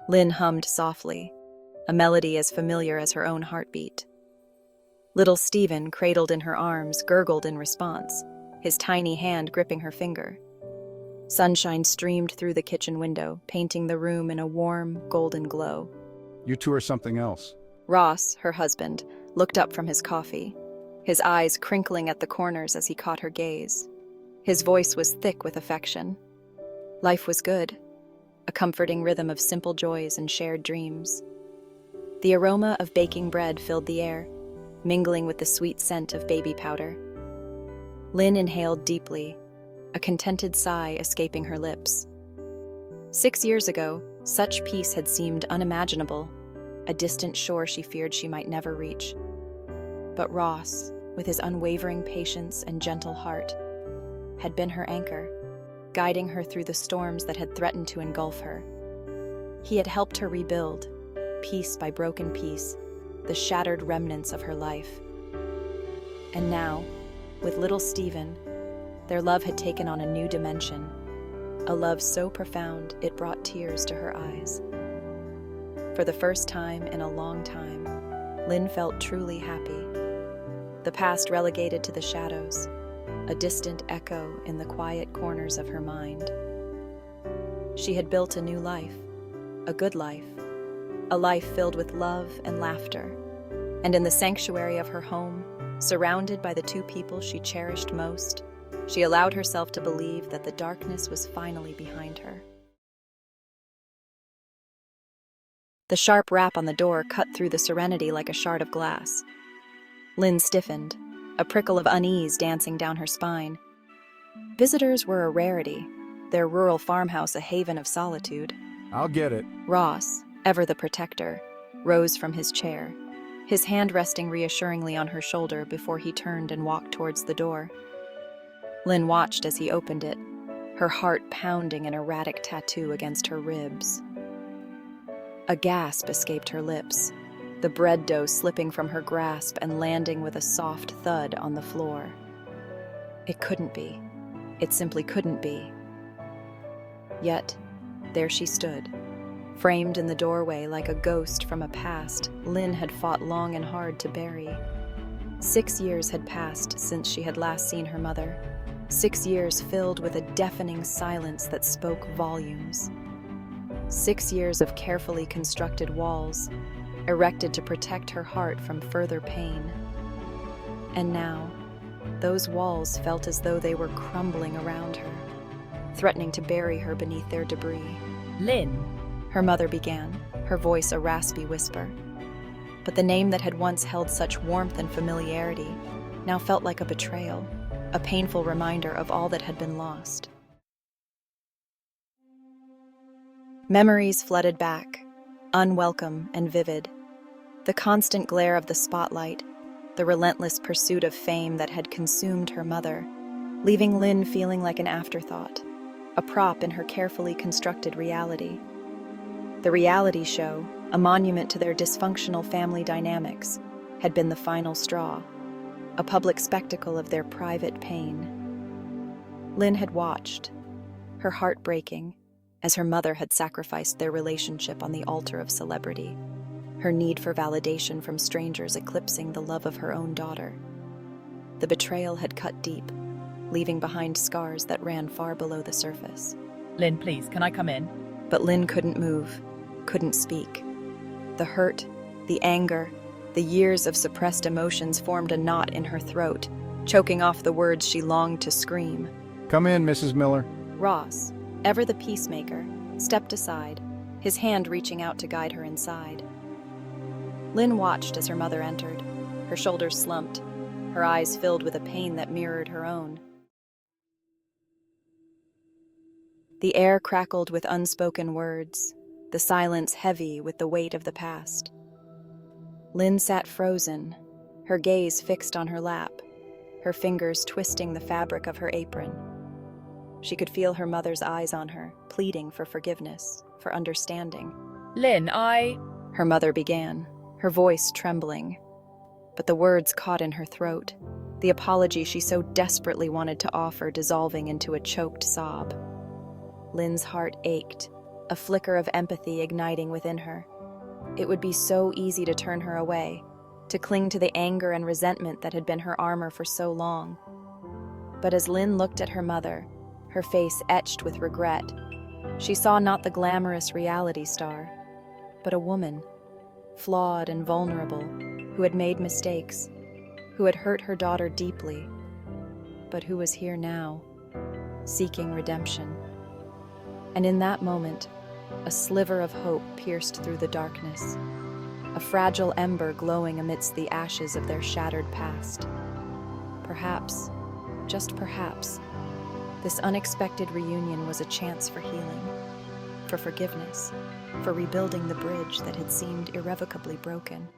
Lynn hummed softly, a melody as familiar as her own heartbeat. Little Stephen, cradled in her arms, gurgled in response, his tiny hand gripping her finger. Sunshine streamed through the kitchen window, painting the room in a warm, golden glow. You two are something else. Ross, her husband, looked up from his coffee, his eyes crinkling at the corners as he caught her gaze. His voice was thick with affection. Life was good, a comforting rhythm of simple joys and shared dreams. The aroma of baking bread filled the air, mingling with the sweet scent of baby powder. Lynn inhaled deeply, a contented sigh escaping her lips. 6 years ago, such peace had seemed unimaginable, a distant shore she feared she might never reach. But Ross, with his unwavering patience and gentle heart, had been her anchor, guiding her through the storms that had threatened to engulf her. He had helped her rebuild, piece by broken piece, the shattered remnants of her life. And now, with little Stephen, their love had taken on a new dimension, a love so profound it brought tears to her eyes. For the first time in a long time, Lynn felt truly happy. The past relegated to the shadows, a distant echo in the quiet corners of her mind. She had built a new life, a good life, a life filled with love and laughter. And in the sanctuary of her home, surrounded by the two people she cherished most, she allowed herself to believe that the darkness was finally behind her. The sharp rap on the door cut through the serenity like a shard of glass. Lynn stiffened, a prickle of unease dancing down her spine. Visitors were a rarity, their rural farmhouse a haven of solitude. I'll get it. Ross, ever the protector, rose from his chair, his hand resting reassuringly on her shoulder before he turned and walked towards the door. Lynn watched as he opened it, her heart pounding an erratic tattoo against her ribs. A gasp escaped her lips, the bread dough slipping from her grasp and landing with a soft thud on the floor. It couldn't be. It simply couldn't be. Yet, there she stood, framed in the doorway like a ghost from a past Lynn had fought long and hard to bury. 6 years had passed since she had last seen her mother, 6 years filled with a deafening silence that spoke volumes. 6 years of carefully constructed walls, erected to protect her heart from further pain. And now, those walls felt as though they were crumbling around her, threatening to bury her beneath their debris. Lynn, Her mother began, her voice a raspy whisper. But the name that had once held such warmth and familiarity now felt like a betrayal, a painful reminder of all that had been lost. Memories flooded back, unwelcome and vivid. The constant glare of the spotlight, the relentless pursuit of fame that had consumed her mother, leaving Lynn feeling like an afterthought, a prop in her carefully constructed reality. The reality show, a monument to their dysfunctional family dynamics, had been the final straw, a public spectacle of their private pain. Lynn had watched, her heart breaking, as her mother had sacrificed their relationship on the altar of celebrity, her need for validation from strangers eclipsing the love of her own daughter. The betrayal had cut deep, leaving behind scars that ran far below the surface. Lynn, please, can I come in? But Lynn couldn't move, couldn't speak. The hurt, the anger, the years of suppressed emotions formed a knot in her throat, choking off the words she longed to scream. Come in, Mrs. Miller. Ross, ever the peacemaker, stepped aside, his hand reaching out to guide her inside. Lynn watched as her mother entered, her shoulders slumped, her eyes filled with a pain that mirrored her own. The air crackled with unspoken words, the silence heavy with the weight of the past. Lynn sat frozen, her gaze fixed on her lap, her fingers twisting the fabric of her apron. She could feel her mother's eyes on her, pleading for forgiveness, for understanding. Lynn, Her mother began, her voice trembling. But the words caught in her throat, the apology she so desperately wanted to offer dissolving into a choked sob. Lynn's heart ached, a flicker of empathy igniting within her. It would be so easy to turn her away, to cling to the anger and resentment that had been her armor for so long. But as Lynn looked at her mother, her face etched with regret, she saw not the glamorous reality star, but a woman, flawed and vulnerable, who had made mistakes, who had hurt her daughter deeply, but who was here now, seeking redemption. And in that moment, a sliver of hope pierced through the darkness, a fragile ember glowing amidst the ashes of their shattered past. Perhaps, just perhaps, this unexpected reunion was a chance for healing, for forgiveness, for rebuilding the bridge that had seemed irrevocably broken.